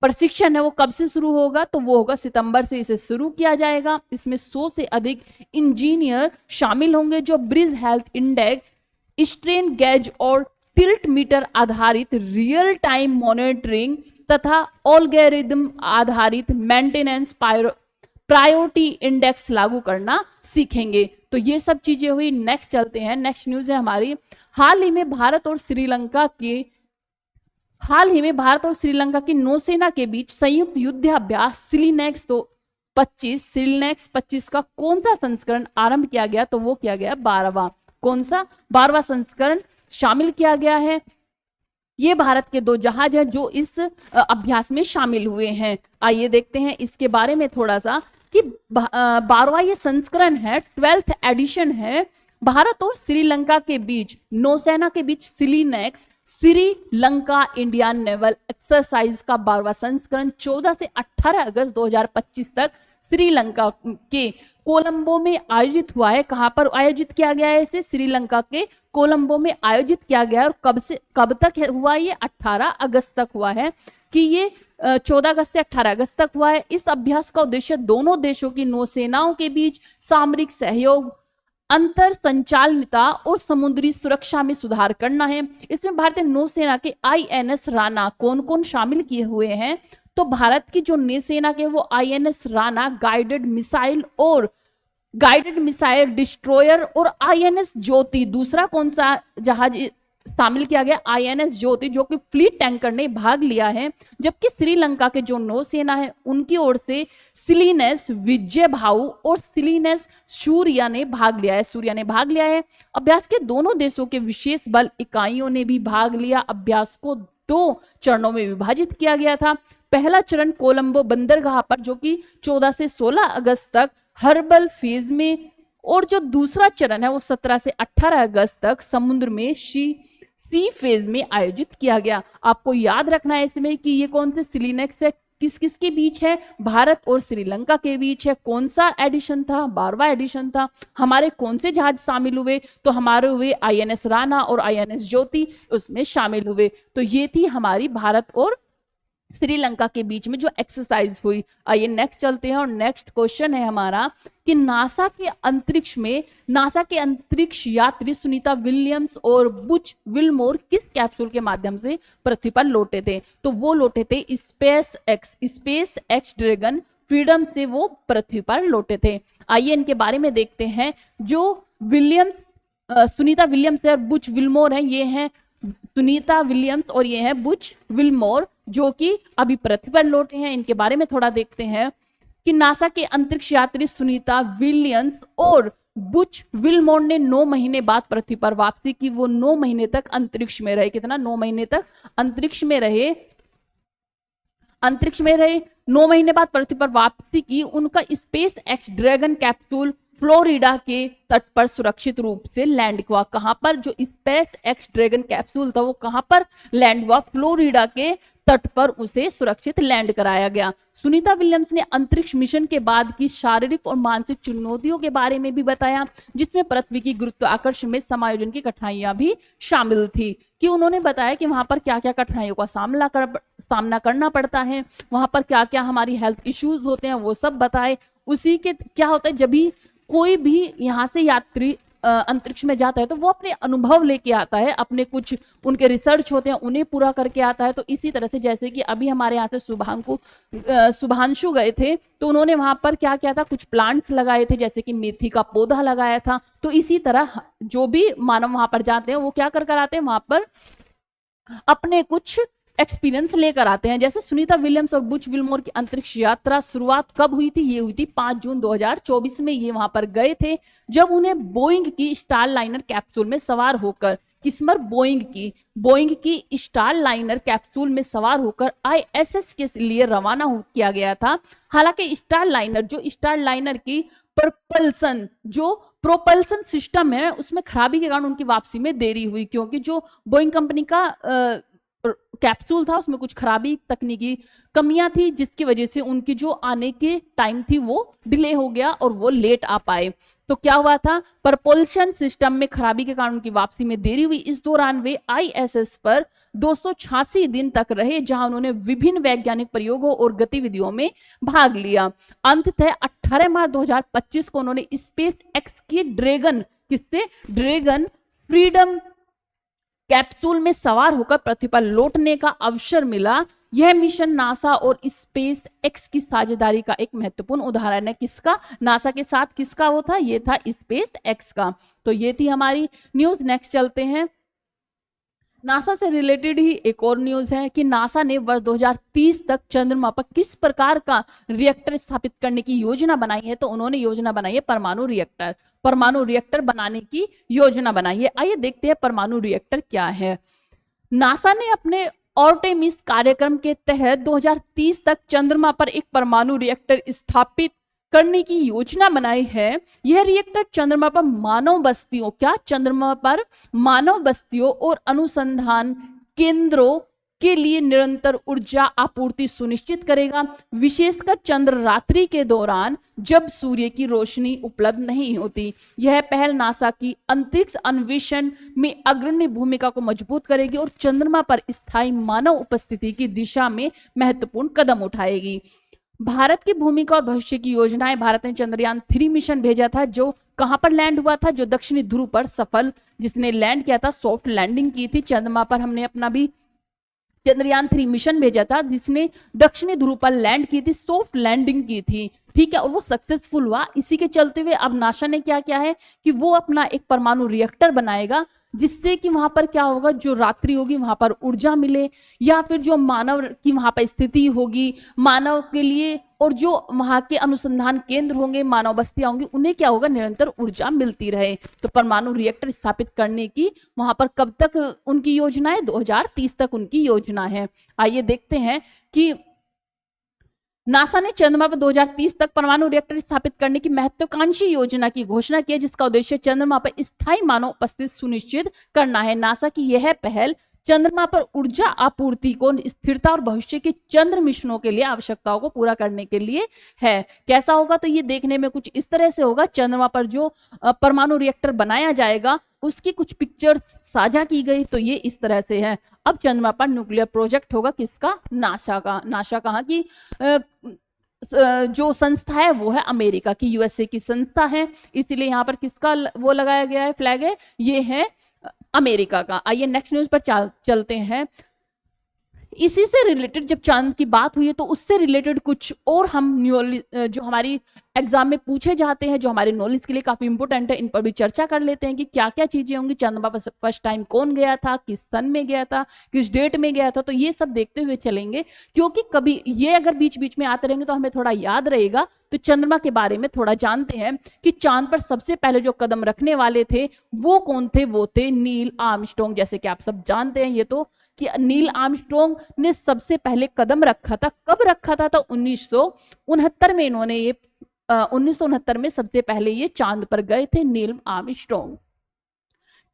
प्रशिक्षण है वो कब से शुरू होगा? तो वो होगा सितंबर से इसे शुरू किया जाएगा। इसमें 100 से अधिक इंजीनियर शामिल होंगे, जो bridge health index, strain gauge और टिल्ट मीटर आधारित रियल टाइम मॉनिटरिंग तथा एल्गोरिथम आधारित मेंटेनेंस प्रायोरिटी इंडेक्स लागू करना सीखेंगे। तो ये सब चीजें हुई। नेक्स्ट चलते हैं, नेक्स्ट न्यूज है हमारी, हाल ही में भारत और श्रीलंका की नौसेना के बीच संयुक्त युद्धाभ्यास सिलिनेक्स 25 का कौन सा संस्करण आरंभ किया गया? तो वो किया गया 12वां। कौन सा? 12वां संस्करण शामिल किया गया है। ये भारत के 2 जहाज हैं जो इस अभ्यास में शामिल हुए हैं। आइए देखते हैं इसके बारे में थोड़ा सा कि 12वां ये संस्करण है, 12th एडिशन है। भारत और श्रीलंका के बीच, नौसेना के बीच SLINEX Sri Lanka Indian naval exercise का 12वां संस्करण 14 से 18 अगस्त 2025 तक श्रीलंका के कोलंबो में आयोजित हुआ है। कहां पर आयोजित किया गया है? इसे श्रीलंका के कोलंबो में आयोजित किया गया है। और कब तक हुआ? ये 18 अगस्त तक हुआ है, कि ये 14 अगस्त से 18 अगस्त तक हुआ है। इस अभ्यास का उद्देश्य दोनों देशों की नौसेनाओं के बीच सामरिक सहयोग, अंतर संचालनता और समुद्री सुरक्षा में सुधार करना है। इसमें भारतीय नौसेना के आईएनएस राणा कौन कौन शामिल किए हुए हैं? तो भारत की जो नौसेना के वो INS Rana guided missile destroyer और आईएनएस ज्योति, दूसरा कौन सा जहाज शामिल किया गया आईएनएस ज्योति, जो कि फ्लीट टैंकर ने भाग लिया है, जबकि श्रीलंका के जो नौसेना है उनकी ओर से सिलीनेस विजय भाऊ और सिलीनेस सूर्या ने भाग लिया है। अभ्यास के दोनों देशों के विशेष बल इकाइयों ने भी भाग लिया। अभ्यास को 2 चरणों में विभाजित किया गया था। पहला चरण कोलंबो बंदरगाह पर, जो कि 14 से 16 अगस्त तक हर्बल फेज में, और जो दूसरा चरण है वो 17 से 18 अगस्त तक समुद्र में सी फेज में आयोजित किया गया। आपको याद रखना है इसमें कि ये कौन से सिलीनेक्स है, किस किस के बीच है, भारत और श्रीलंका के बीच है। कौन सा एडिशन था, 12वां एडिशन था। हमारे कौन से जहाज शामिल हुए, तो हमारे हुए आईएनएस राणा और आईएनएस ज्योति उसमें शामिल हुए। तो ये थी हमारी भारत और श्रीलंका के बीच में जो एक्सरसाइज हुई। आइए नेक्स्ट चलते हैं, और नेक्स्ट क्वेश्चन है हमारा कि नासा के अंतरिक्ष यात्री सुनीता विलियम्स और बुच विल्मोर किस कैप्सूल के माध्यम से पृथ्वी पर लौटे थे? तो वो लौटे थे स्पेस एक्स ड्रैगन फ्रीडम से वो पृथ्वी पर लौटे थे। आइए इनके बारे में देखते हैं। जो सुनीता विलियम्स और बुच विल्मोर हैं, ये हैं सुनीता विलियम्स और ये हैं बुच विल्मोर, जो कि अभी पृथ्वी पर लौटे हैं। इनके बारे में थोड़ा देखते हैं कि नासा के अंतरिक्ष यात्री सुनीता विलियम्स और बुच विल्मोर ने 9 महीने बाद पृथ्वी पर वापसी की। वो 9 महीने तक अंतरिक्ष में रहे। कितना? 9 महीने तक अंतरिक्ष में रहे। 9 महीने बाद पृथ्वी पर वापसी की। उनका space x dragon capsule Florida के तट पर सुरक्षित रूप से लैंड हुआ। कहां पर? जो स्पेस एक्स ड्रैगन कैप्सूल था वो कहां पर लैंड हुआ? फ्लोरिडा के तट पर उसे सुरक्षित लैंड कराया गया। सुनीता विलियम्स ने अंतरिक्ष मिशन के बाद की शारीरिक और मानसिक चुनौतियों के बारे में भी बताया, जिसमें पृथ्वी की गुरुत्वाकर्षण में समायोजन की कठिनाइयां भी शामिल थी। कि उन्होंने बताया कि वहां पर क्या क्या कठिनाइयों का सामना करना पड़ता है, वहां पर क्या क्या हमारी हेल्थ इश्यूज होते हैं, वो सब बताए। उसी के क्या होता है, जब भी कोई भी यहाँ से यात्री अंतरिक्ष में जाता है तो वो अपने अनुभव लेके आता है, अपने कुछ उनके रिसर्च होते हैं उन्हें पूरा करके आता है। तो इसी तरह से जैसे कि अभी हमारे यहाँ से शुभांशु गए थे, तो उन्होंने वहां पर क्या किया था, कुछ प्लांट्स लगाए थे, जैसे कि मेथी का पौधा लगाया था। तो इसी तरह जो भी मानव वहां पर जाते हैं वो क्या कर आते हैं, वहां पर अपने कुछ एक्सपीरियंस लेकर आते हैं। जैसे सुनीता विलियम्स और बुच विल्मोर की अंतरिक्ष यात्रा शुरुआत कब हुई थी? ये हुई थी 5 जून 2024 में। ये वहां पर गए थे जब उन्हें बोइंग की स्टार लाइनर कैप्सूल में सवार होकर, किस्मर बोइंग की स्टार लाइनर कैप्सूल में सवार होकर आईएसएस के लिए रवाना किया गया था। हालांकि स्टार लाइनर की प्रोपल्सन सिस्टम है उसमें खराबी के कारण उनकी वापसी में देरी हुई, क्योंकि जो बोइंग कंपनी का कैप्सूल था उसमें कुछ खराबी, तकनीकी कमियां थी, जिसकी वजह से उनकी जो आने के टाइम थी वो डिले हो गया और वो लेट आ पाए। तो क्या हुआ था, प्रपोल्शन सिस्टम में खराबी के कारण उनकी वापसी में देरी हुई। इस दौरान वे आईएसएस पर 286 दिन तक रहे, जहां उन्होंने विभिन्न वैज्ञानिक प्रयोगों और गतिविधियों में भाग लिया। अंततः 18 मार्च 2025 को उन्होंने स्पेस एक्स की ड्रैगन फ्रीडम कैप्सूल में सवार होकर पृथ्वी पर लौटने का अवसर मिला। यह मिशन नासा और स्पेस एक्स की साझेदारी का एक महत्वपूर्ण उदाहरण है। किसका? नासा के साथ किसका वो था? ये था स्पेस एक्स का। तो ये थी हमारी न्यूज। नेक्स्ट चलते हैं। नासा से रिलेटेड ही एक और न्यूज है कि नासा ने वर्ष 2030 तक चंद्रमा पर किस प्रकार का रिएक्टर स्थापित करने की योजना बनाई है? तो उन्होंने योजना बनाई है परमाणु रिएक्टर बनाने की योजना बनाई है। आइए देखते हैं परमाणु रिएक्टर क्या है। नासा ने अपने आर्टेमिस कार्यक्रम के तहत 2030 तक चंद्रमा पर एक परमाणु रिएक्टर स्थापित करने की योजना बनाई है। यह रिएक्टर चंद्रमा पर मानव बस्तियों और अनुसंधान केंद्रों के लिए निरंतर ऊर्जा आपूर्ति सुनिश्चित करेगा, विशेषकर चंद्र रात्रि के दौरान जब सूर्य की रोशनी उपलब्ध नहीं होती। यह पहल नासा की अंतरिक्ष अन्वेषण में अग्रणी भूमिका को मजबूत करेगी और चंद्रमा पर स्थायी मानव उपस्थिति की दिशा में महत्वपूर्ण कदम उठाएगी। भारत की भूमिका और भविष्य की योजनाएं। भारत ने चंद्रयान 3 मिशन भेजा था, जो कहां पर लैंड हुआ था? जो दक्षिणी ध्रुव पर जिसने लैंड किया था, सॉफ्ट लैंडिंग की थी। चंद्रमा पर हमने अपना भी चंद्रयान 3 मिशन भेजा था, जिसने दक्षिणी ध्रुव पर लैंड की थी, सॉफ्ट लैंडिंग की थी, ठीक है, और वो सक्सेसफुल हुआ। इसी के चलते हुए अब नासा ने क्या किया है कि वो अपना एक परमाणु रिएक्टर बनाएगा, जिससे कि वहां पर क्या होगा, जो रात्रि होगी वहां पर ऊर्जा मिले, या फिर जो मानव की वहां पर स्थिति होगी मानव के लिए, और जो वहां के अनुसंधान केंद्र होंगे, मानव बस्तियां होंगी, उन्हें क्या होगा, निरंतर ऊर्जा मिलती रहे। तो परमाणु रिएक्टर स्थापित करने की वहां पर कब तक उनकी योजना है, 2030 तक उनकी योजना है। आइए देखते हैं कि नासा ने चंद्रमा पर 2030 तक परमाणु रिएक्टर स्थापित करने की महत्वाकांक्षी योजना की घोषणा की है, जिसका उद्देश्य चंद्रमा पर स्थायी मानव उपस्थिति सुनिश्चित करना है। नासा की यह पहल चंद्रमा पर ऊर्जा आपूर्ति को स्थिरता और भविष्य के चंद्र मिशनों के लिए आवश्यकताओं को पूरा करने के लिए है। कैसा होगा, तो ये देखने में कुछ इस तरह से होगा। चंद्रमा पर जो परमाणु रिएक्टर बनाया जाएगा उसकी कुछ पिक्चर साझा की गई, तो ये इस तरह से है। अब चंद्रमा पर न्यूक्लियर प्रोजेक्ट होगा किसका, नासा का। नासा कहाँ की जो संस्था है वो है अमेरिका की, यूएसए की संस्था है, इसीलिए यहाँ पर किसका वो लगाया गया है, फ्लैग है, ये है अमेरिका का। आइए नेक्स्ट न्यूज पर चलते हैं। इसी से रिलेटेड जब चांद की बात हुई है तो उससे रिलेटेड कुछ और हम जो हमारी एग्जाम में पूछे जाते हैं, जो हमारे नॉलेज के लिए काफी इंपोर्टेंट है, इन पर भी चर्चा कर लेते हैं कि क्या क्या चीजें होंगी। चंद्रमा पर फर्स्ट टाइम कौन गया था, किस सन में गया था, किस डेट में गया था, तो ये सब देखते हुए चलेंगे, क्योंकि कभी ये अगर बीच बीच में आते रहेंगे तो हमें थोड़ा याद रहेगा। तो चंद्रमा के बारे में थोड़ा जानते हैं कि चांद पर सबसे पहले जो कदम रखने वाले थे वो कौन थे, वो थे नील आर्मस्ट्रांग। जैसे कि आप सब जानते हैं ये तो, कि नील आर्मस्ट्रांग ने सबसे पहले कदम रखा था। कब रखा था, तो 1969 में इन्होंने ये 1969 में सबसे पहले ये चांद पर गए थे नील आर्मस्ट्रांग।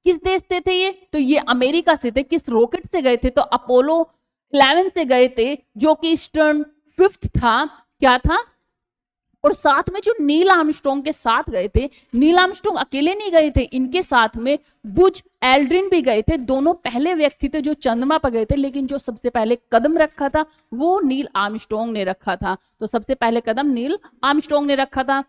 किस देश से थे ये, तो ये अमेरिका से थे। किस रॉकेट से गए थे, तो अपोलो 11 से गए थे, जो कि स्टर्न 5th था, क्या था। और साथ में जो नील आर्मस्ट्रांग के साथ गए थे, नील आर्मस्ट्रांग अकेले नहीं गए थे, इनके साथ में बुज एल्ड्रिन भी गए थे। दोनों पहले व्यक्ति थे जो चंद्रमा पर गए थे, लेकिन जो सबसे पहले कदम रखा था वो नील आर्मस्ट्रांग ने रखा था। तो सबसे पहले कदम नील आर्मस्ट्रांग ने रखा था।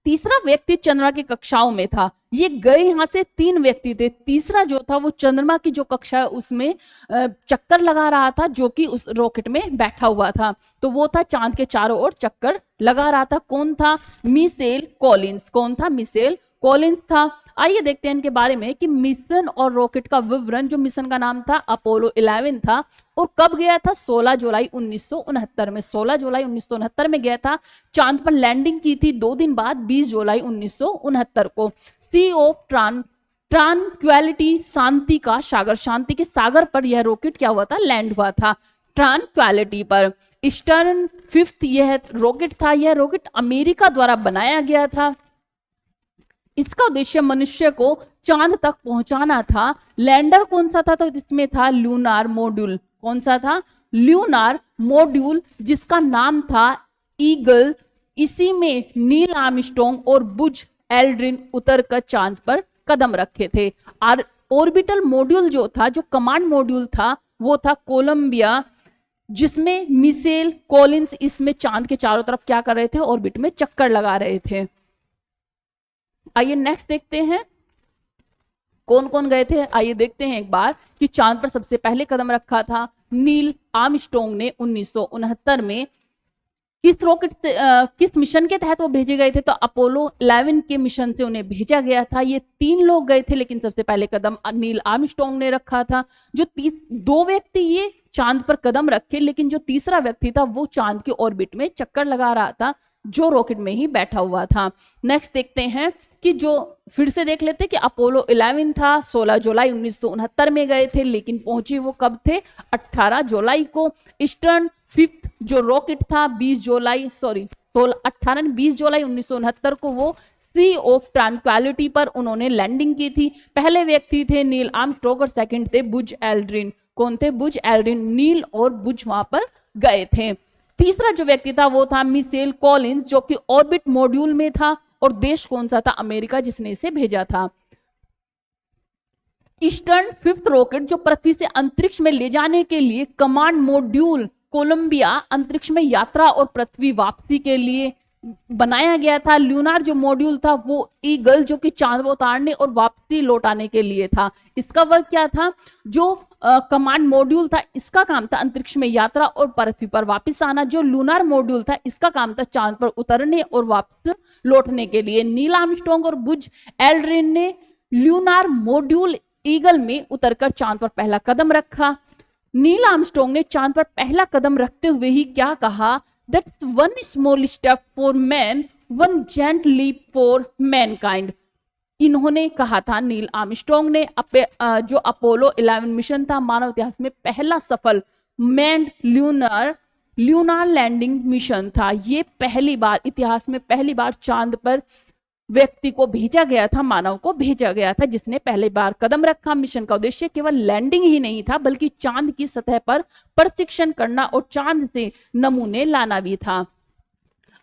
तीसरा व्यक्ति चंद्रमा की कक्षाओं में था। ये गए यहां से 3 व्यक्ति थे। तीसरा जो था वो चंद्रमा की जो कक्षा है उसमें चक्कर लगा रहा था, जो कि उस रॉकेट में बैठा हुआ था। तो वो था चांद के चारों ओर चक्कर लगा रहा था। कौन था, मिशेल कॉलिंस। कौन था, मिशेल कॉलिंस था। आइए देखते हैं इनके बारे में कि मिशन और रॉकेट का विवरण। जो मिशन का नाम था अपोलो 11 था, और कब गया था, 16 जुलाई 1969 में। 16 जुलाई 1969 में गया था। चांद पर लैंडिंग की थी 2 दिन बाद 20 जुलाई 1969 को। सी ऑफ ट्रांक्विलिटी, शांति का सागर, शांति के सागर पर यह रॉकेट क्या हुआ था, लैंड हुआ था, ट्रांक्विलिटी पर। स्टर्न 5th यह रॉकेट था। यह रॉकेट अमेरिका द्वारा बनाया गया था। इसका उद्देश्य मनुष्य को चांद तक पहुंचाना था। लैंडर कौन सा था, तो इसमें था ल्यूनार मॉड्यूल। कौन सा था, ल्यूनार मॉड्यूल, जिसका नाम था ईगल। इसी में नील आर्मस्ट्रांग और बुज एल्ड्रिन उतरकर चांद पर कदम रखे थे। और ऑर्बिटल मॉड्यूल जो था, जो कमांड मॉड्यूल था, वो था कोलंबिया, जिसमें मिशेल कॉलिंस इसमें चांद के चारों तरफ क्या कर रहे थे, ऑर्बिट में चक्कर लगा रहे थे। आइए नेक्स्ट देखते हैं कौन कौन गए थे। आइए देखते हैं एक बार कि चांद पर सबसे पहले कदम रखा था नील आर्मस्ट्रांग ने 1969 में। किस रॉकेट से किस मिशन के तहत वो भेजे गए थे, तो अपोलो 11 के मिशन से उन्हें भेजा गया था। ये 3 लोग गए थे, लेकिन सबसे पहले कदम नील आर्मस्ट्रांग ने रखा था। जो 2 व्यक्ति ये चांद पर कदम रखे, लेकिन जो तीसरा व्यक्ति था वो चांद के ऑर्बिट में चक्कर लगा रहा था, जो रॉकेट में ही बैठा हुआ था। नेक्स्ट देखते हैं कि जो फिर से देख लेते हैं कि अपोलो 11 था, 16 जुलाई 1969 में गए थे, लेकिन पहुंचे वो कब थे, 18 जुलाई को। ईस्टर्न 5th जो रॉकेट था 20 जुलाई 1969 को वो सी ऑफ ट्रांक्विलिटी पर उन्होंने लैंडिंग की थी। पहले व्यक्ति थे नील आर्मस्ट्रांग और सेकंड थे बुज एल्ड्रिन। कौन थे, बुज एल्ड्रिन। नील और बुज वहां पर गए थे। तीसरा जो व्यक्ति था वो था मिशेल कॉलिंस, जो कि ऑर्बिट मॉड्यूल में था। और देश कौन सा था, अमेरिका, जिसने इसे भेजा था। ईस्टर्न 5th रॉकेट जो पृथ्वी से अंतरिक्ष में ले जाने के लिए कमांड मॉड्यूल कोलंबिया अंतरिक्ष में यात्रा और पृथ्वी वापसी के लिए बनाया गया था। ल्यूनार जो मॉड्यूल था वो ईगल, जो कि चांद पर उतारने और वापसी लौटाने के लिए था। इसका वर्क क्या था, जो कमांड मॉड्यूल था इसका काम था अंतरिक्ष में यात्रा और पृथ्वी पर वापस आना। जो लूनार मॉड्यूल था इसका काम था चांद पर उतरने और वापस लौटने के लिए। नील आर्मस्ट्रांग और बुज एल्ड्रिन ने ल्यूनार मॉड्यूल ईगल में उतरकर चांद पर पहला कदम रखा। नील आर्मस्ट्रॉन्ग ने चांद पर पहला कदम रखते हुए ही क्या कहा, that's one small step for man, one giant leap for mankind. इन्होंने कहा था, नील आर्मस्ट्रॉन्ग ने जो अपोलो 11 मिशन था, मानव इतिहास में पहला सफल मैन्ड ल्यूनार लैंडिंग मिशन था। ये पहली बार इतिहास में पहली बार चांद पर व्यक्ति को भेजा गया था, मानव को भेजा गया था, जिसने पहली बार कदम रखा। मिशन का उद्देश्य केवल लैंडिंग ही नहीं था, बल्कि चांद की सतह पर परीक्षण करना और चांद से नमूने लाना भी था।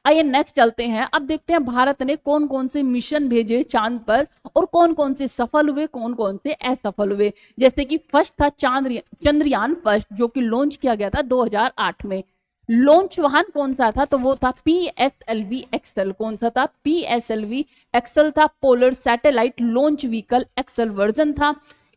आइए नेक्स्ट चलते हैं। अब देखते हैं भारत ने कौन कौन से मिशन भेजे चांद पर और कौन कौन से सफल हुए, कौन कौन से असफल हुए। जैसे कि फर्स्ट था चंद्रयान फर्स्ट, जो कि लॉन्च किया गया था 2008 में। लॉन्च वाहन कौन सा था, तो वो था PSLV एक्सेल। कौन सा था, PSLV एक्सेल था। Polar satellite launch vehicle XL version था।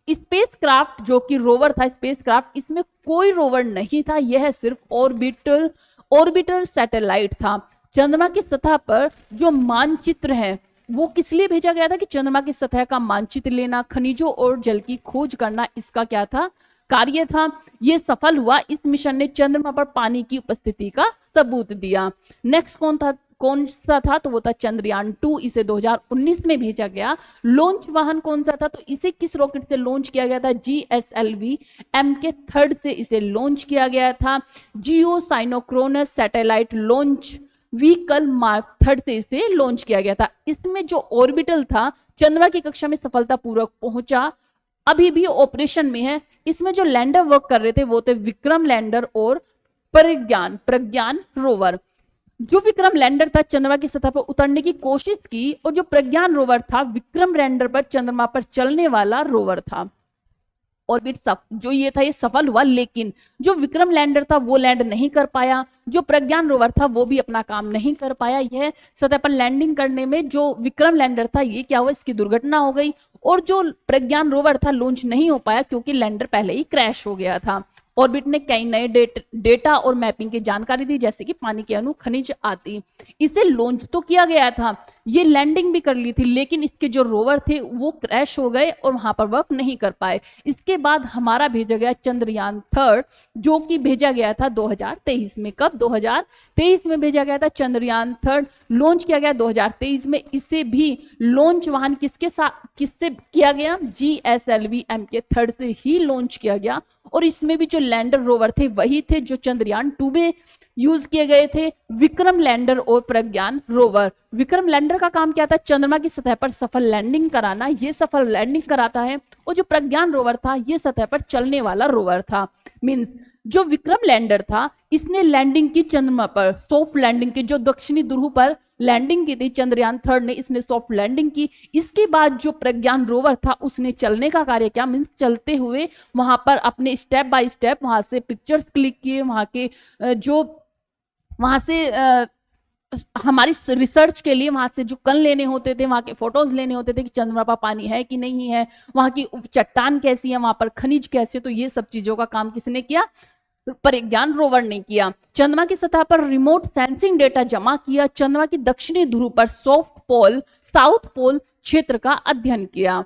स्पेस क्राफ्ट जो कि रोवर था, स्पेस क्राफ्ट, इसमें कोई रोवर नहीं था, यह सिर्फ ऑर्बिटर सैटेलाइट था। चंद्रमा की सतह पर जो मानचित्र है वो किस लिए भेजा गया था, कि चंद्रमा की सतह का मानचित्र लेना, खनिजों और जल की खोज करना, इसका क्या था, कार्य था। ये सफल हुआ। इस मिशन ने चंद्रमा पर पानी की उपस्थिति का सबूत दिया। नेक्स्ट कौन सा था, तो वो था चंद्रयान 2। इसे 2019 में भेजा गया। लॉन्च वाहन कौन सा था, तो इसे किस रॉकेट से लॉन्च किया गया था, GSLV MK थर्ड से इसे लॉन्च किया गया था। Geosynchronous satellite launch vehicle mark third से इसे लॉन्च किया गया था। इसमें जो ऑर्बिटल था, चंद्रमा की कक्षा में सफलतापूर्वक पहुंचा, अभी भी ऑपरेशन में है। इसमें जो लैंडर वर्क कर रहे थे वो थे विक्रम लैंडर और प्रज्ञान रोवर। जो विक्रम लैंडर था चंद्रमा की सतह पर उतरने की कोशिश की, और जो प्रज्ञान रोवर था विक्रम लैंडर पर चंद्रमा पर चलने वाला रोवर था। ऑर्बिट जो ये था ये सफल हुआ, लेकिन जो विक्रम लैंडर था वो लैंड नहीं कर पाया। जो प्रज्ञान रोवर था वो भी अपना काम नहीं कर पाया। यह सतह पर लैंडिंग करने में जो विक्रम लैंडर था ये क्या हुआ, इसकी दुर्घटना हो गई। और जो प्रज्ञान रोवर था लॉन्च नहीं हो पाया क्योंकि लैंडर पहले ही क्रैश हो गया था। ऑर्बिट ने कई नए डेटा और मैपिंग की जानकारी दी, जैसे कि पानी के अणु, खनिज आदि। इसे लॉन्च तो किया गया था, ये लैंडिंग भी कर ली थी, लेकिन इसके जो रोवर थे वो क्रैश हो गए और वहां पर वर्क नहीं कर पाए। इसके बाद हमारा भेजा गया चंद्रयान थर्ड, जो कि भेजा गया था 2023 में। कब, 2023 में भेजा गया था चंद्रयान थर्ड। लॉन्च किया गया 2023 में। इसे भी लॉन्च वाहन किससे किया गया, GSLV MK थर्ड से ही लॉन्च किया गया। और इसमें भी जो लैंडर रोवर थे वही थे जो चंद्रयान 2 में यूज किए गए थे, विक्रम लैंडर और प्रज्ञान रोवर। विक्रम लैंडर का काम क्या था, चंद्रमा की सतह पर सफल लैंडिंग कराना, ये सफल लैंडिंग कराता है। और जो प्रज्ञान रोवर था ये सतह पर चलने वाला रोवर था। मींस जो विक्रम लैंडर था इसने लैंडिंग की चंद्रमा पर, सॉफ्ट लैंडिंग की, जो दक्षिणी ध्रुव पर लैंडिंग की थी चंद्रयान थर्ड ने, इसने सॉफ्ट लैंडिंग की। इसके बाद जो प्रज्ञान रोवर था उसने चलने का कार्य किया, मींस चलते हुए वहां पर अपने स्टेप बाय स्टेप वहां से पिक्चर्स क्लिक किए, वहां के जो वहां से हमारी रिसर्च के लिए वहां से जो कण लेने होते थे, वहां के फोटोज लेने होते थे कि चंद्रमा पर पानी है कि नहीं है, वहां की चट्टान कैसी है, वहां पर खनिज कैसे। तो ये सब चीजों का काम किसने किया, प्रज्ञान रोवर ने किया। चंद्रमा की सतह पर रिमोट सेंसिंग डेटा जमा किया। चंद्रमा की दक्षिणी ध्रुव पर साउथ पोल क्षेत्र का अध्ययन किया।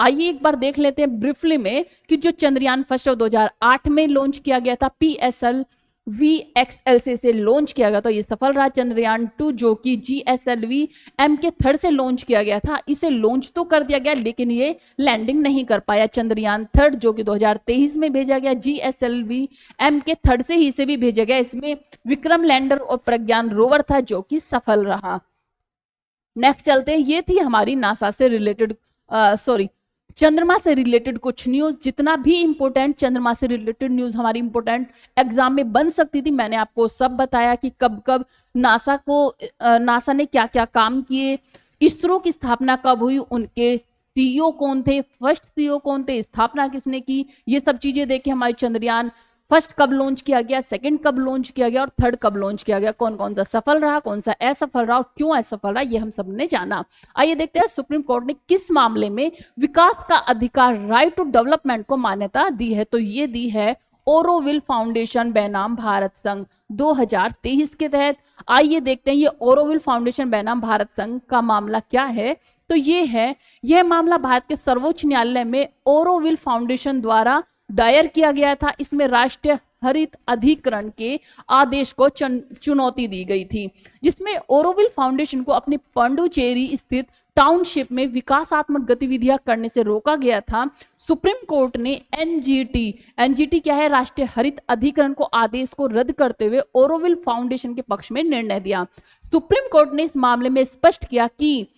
आइए एक बार देख लेते हैं ब्रीफली में कि जो चंद्रयान फर्स्ट 2008 में लॉन्च किया गया था, PSLV XL से लॉन्च किया गया, तो ये सफल रहा। चंद्रयान 2 जो कि GSLV MK थर्ड से लॉन्च किया गया था, इसे लॉन्च तो कर दिया गया लेकिन ये लैंडिंग नहीं कर पाया। चंद्रयान थर्ड जो कि 2023 में भेजा गया, GSLV MK थर्ड से ही इसे भी भेजा गया। इसमें विक्रम लैंडर और प्रज्ञान रोवर था जो कि सफल रहा। नेक्स्ट चलते हैं, ये थी हमारी नासा से रिलेटेड चंद्रमा से रिलेटेड कुछ न्यूज। जितना भी इंपॉर्टेंट चंद्रमा से रिलेटेड न्यूज हमारी इंपॉर्टेंट एग्जाम में बन सकती थी, मैंने आपको सब बताया कि कब कब नासा ने क्या क्या काम किए, इसरो की स्थापना कब हुई, उनके CEO कौन थे, फर्स्ट CEO कौन थे, स्थापना किसने की, ये सब चीजें देखे। हमारे चंद्रयान फर्स्ट कब लॉन्च किया गया, सेकंड कब लॉन्च किया गया और थर्ड कब लॉन्च किया गया, कौन कौन सा सफल रहा, कौन सा असफल रहा और क्यों असफल रहा, ये हम सब ने जाना। आइए देखते हैं सुप्रीम कोर्ट ने किस मामले में विकास का अधिकार, राइट टू डेवलपमेंट को मान्यता दी है। तो ये दी है ओरोविल फाउंडेशन बनाम भारत संघ 2023 के तहत। आइए देखते हैं ये ओरोविल फाउंडेशन बनाम भारत संघ का मामला क्या है। तो यह मामला भारत के सर्वोच्च न्यायालय में ओरोविल फाउंडेशन द्वारा दायर किया गया था। इसमें राष्ट्रीय हरित अधिकरण के आदेश को चुनौती दी गई थी, जिसमें ओरोविल फाउंडेशन को अपनी पांडुचेरी स्थित टाउनशिप में विकासात्मक गतिविधियां करने से रोका गया था। सुप्रीम कोर्ट ने एनजीटी क्या है, राष्ट्रीय हरित अधिकरण को आदेश को रद्द करते हुए ओरोविल फाउंडेशन के पक्ष में निर्णय दिया। सुप्रीम कोर्ट ने इस मामले में स्पष्ट किया कि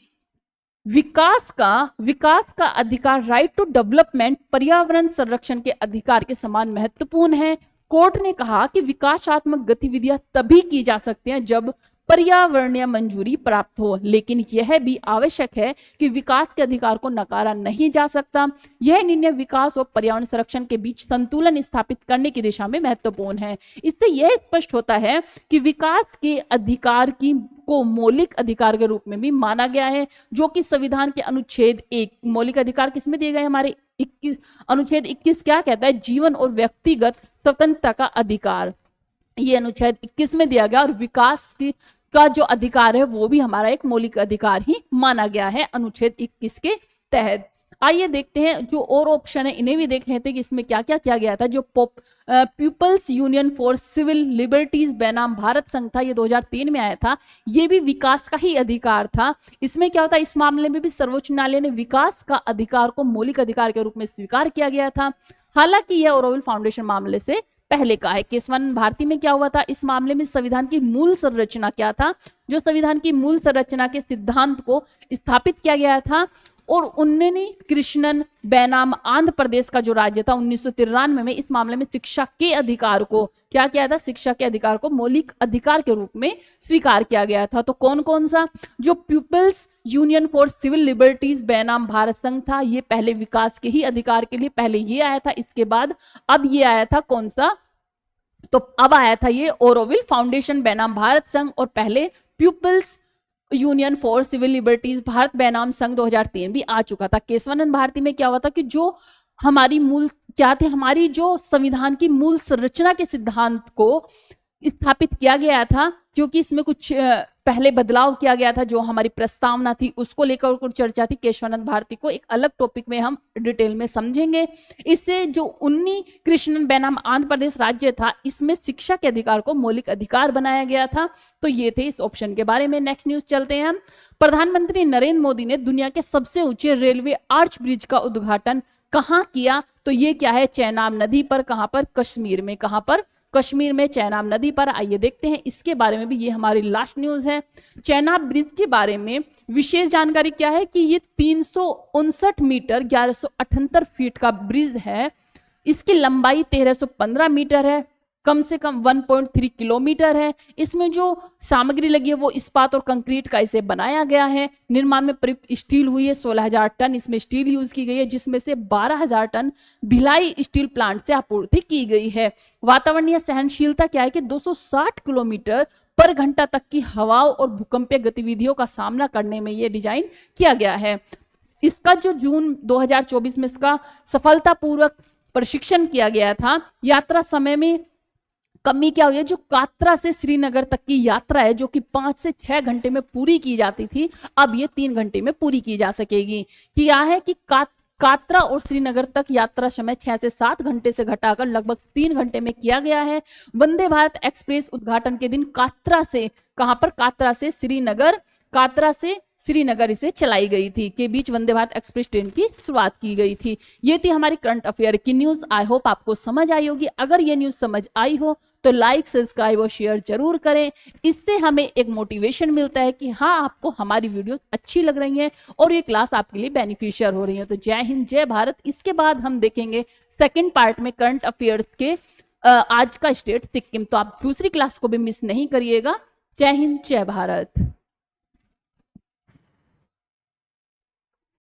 विकास का अधिकार, राइट टू डेवलपमेंट, पर्यावरण संरक्षण के अधिकार के समान महत्वपूर्ण है। कोर्ट ने कहा कि विकासात्मक गतिविधियां तभी की जा सकती हैं जब पर्यावरणीय मंजूरी प्राप्त हो, लेकिन यह भी आवश्यक है कि विकास के अधिकार को नकारा नहीं जा सकता। यह निर्णय विकास और पर्यावरण संरक्षण के बीच संतुलन स्थापित करने की दिशा में महत्वपूर्ण है। इससे यह स्पष्ट होता है कि विकास के अधिकार को मौलिक अधिकार के रूप में भी माना गया है, जो कि संविधान के अनुच्छेद 1 मौलिक अधिकार किसमें दिए गए हमारे 21 अनुच्छेद 21 क्या कहता है, जीवन और व्यक्तिगत स्वतंत्रता का अधिकार, ये अनुच्छेद 21 में दिया गया। और विकास का जो अधिकार है वो भी हमारा एक मौलिक अधिकार ही माना गया है अनुच्छेद 21 के तहत। आइए देखते हैं जो और ऑप्शन है इन्हें भी देख लेते हैं कि इसमें क्या क्या किया गया था। जो people's union for civil liberties बनाम भारत संघ था, ये 2003 में आया था। ये भी विकास का ही अधिकार था। इसमें क्या होता है, इस मामले में भी सर्वोच्च न्यायालय ने विकास का अधिकार को मौलिक अधिकार के रूप में स्वीकार किया गया था। हालांकि यह ओरोविल फाउंडेशन मामले से पहले का है। केशवानंद भारती में क्या हुआ था, इस मामले में संविधान की मूल संरचना क्या था, जो संविधान की मूल संरचना के सिद्धांत को स्थापित किया गया था। और उन्होंने कृष्णन बनाम आंध्र प्रदेश का जो राज्य था 1993 में इस मामले में शिक्षा के अधिकार को क्या किया था, शिक्षा के अधिकार को मौलिक अधिकार के रूप में स्वीकार किया गया था। तो कौन कौन सा, जो people's union for civil liberties बनाम भारत संघ था, ये पहले विकास के ही अधिकार के लिए पहले ये आया था। इसके बाद अब ये आया था कौन सा, तो अब आया था ये ओरोविल फाउंडेशन बनाम भारत संघ, और पहले people's union for civil liberties Bharat बनाम संघ 2003 भी आ चुका था। केशवानंद भारती में क्या हुआ था कि जो हमारी मूल क्या थे, हमारी जो संविधान की मूल संरचना के सिद्धांत को स्थापित किया गया था, क्योंकि इसमें कुछ पहले बदलाव किया गया था, जो हमारी प्रस्तावना थी उसको लेकर कुछ चर्चा थी। केशवानंद भारती को एक अलग टॉपिक में हम डिटेल में समझेंगे। इससे जो 19 कृष्णन बनाम आंध्र प्रदेश राज्य था, इसमें शिक्षा के अधिकार को मौलिक अधिकार बनाया गया था। तो ये थे इस ऑप्शन के बारे में। नेक्स्ट न्यूज चलते हैं हम। प्रधानमंत्री नरेंद्र मोदी ने दुनिया के सबसे ऊंचे रेलवे आर्च ब्रिज का उद्घाटन कहाँ किया, तो ये क्या है, चेनाब नदी पर। कहाँ पर, कश्मीर में। कहाँ पर, कश्मीर में चेनाब नदी पर। आइए देखते हैं इसके बारे में भी, ये हमारी लास्ट न्यूज है। चेनाब ब्रिज के बारे में विशेष जानकारी क्या है कि ये 359 मीटर 1178 फीट का ब्रिज है। इसकी लंबाई 1315 मीटर है, कम से कम 1.3 किलोमीटर है। इसमें जो सामग्री लगी है वो इस्पात और कंक्रीट का इसे बनाया गया है। निर्माण में प्रयुक्त स्टील हुई है 16,000 टन इसमें स्टील यूज की गई है, जिसमें से 12,000 टन भिलाई स्टील प्लांट से आपूर्ति की गई है। वातावरणीय सहनशीलता क्या है कि 260 किलोमीटर पर घंटा तक की हवाओं और भूकंपीय गतिविधियों का सामना करने में यह डिजाइन किया गया है। इसका जो जून 2024 में इसका सफलतापूर्वक प्रशिक्षण किया गया था। यात्रा समय में कमी क्या हुई है, जो कात्रा से श्रीनगर तक की यात्रा है जो कि 5 से 6 घंटे में पूरी की जाती थी, अब ये 3 घंटे में पूरी की जा सकेगी। क्या है कि कात्रा और श्रीनगर तक यात्रा समय 6 से 7 घंटे से घटाकर लगभग 3 घंटे में किया गया है। वंदे भारत एक्सप्रेस उद्घाटन के दिन कात्रा से, कहां पर, कात्रा से श्रीनगर इसे चलाई गई थी, के बीच वंदे भारत एक्सप्रेस ट्रेन की शुरुआत की गई थी। ये थी हमारी करंट अफेयर की न्यूज। आई होप आपको समझ आई होगी। अगर ये न्यूज समझ आई हो तो लाइक, सब्सक्राइब और शेयर जरूर करें। इससे हमें एक मोटिवेशन मिलता है कि हाँ, आपको हमारी वीडियोस अच्छी लग रही हैं और ये क्लास आपके लिए बेनिफिशियल हो रही है। तो जय हिंद, जय भारत। इसके बाद हम देखेंगे सेकेंड पार्ट में करंट अफेयर्स के आज का स्टेट सिक्किम। तो आप दूसरी क्लास को भी मिस नहीं करिएगा। जय हिंद, जय भारत।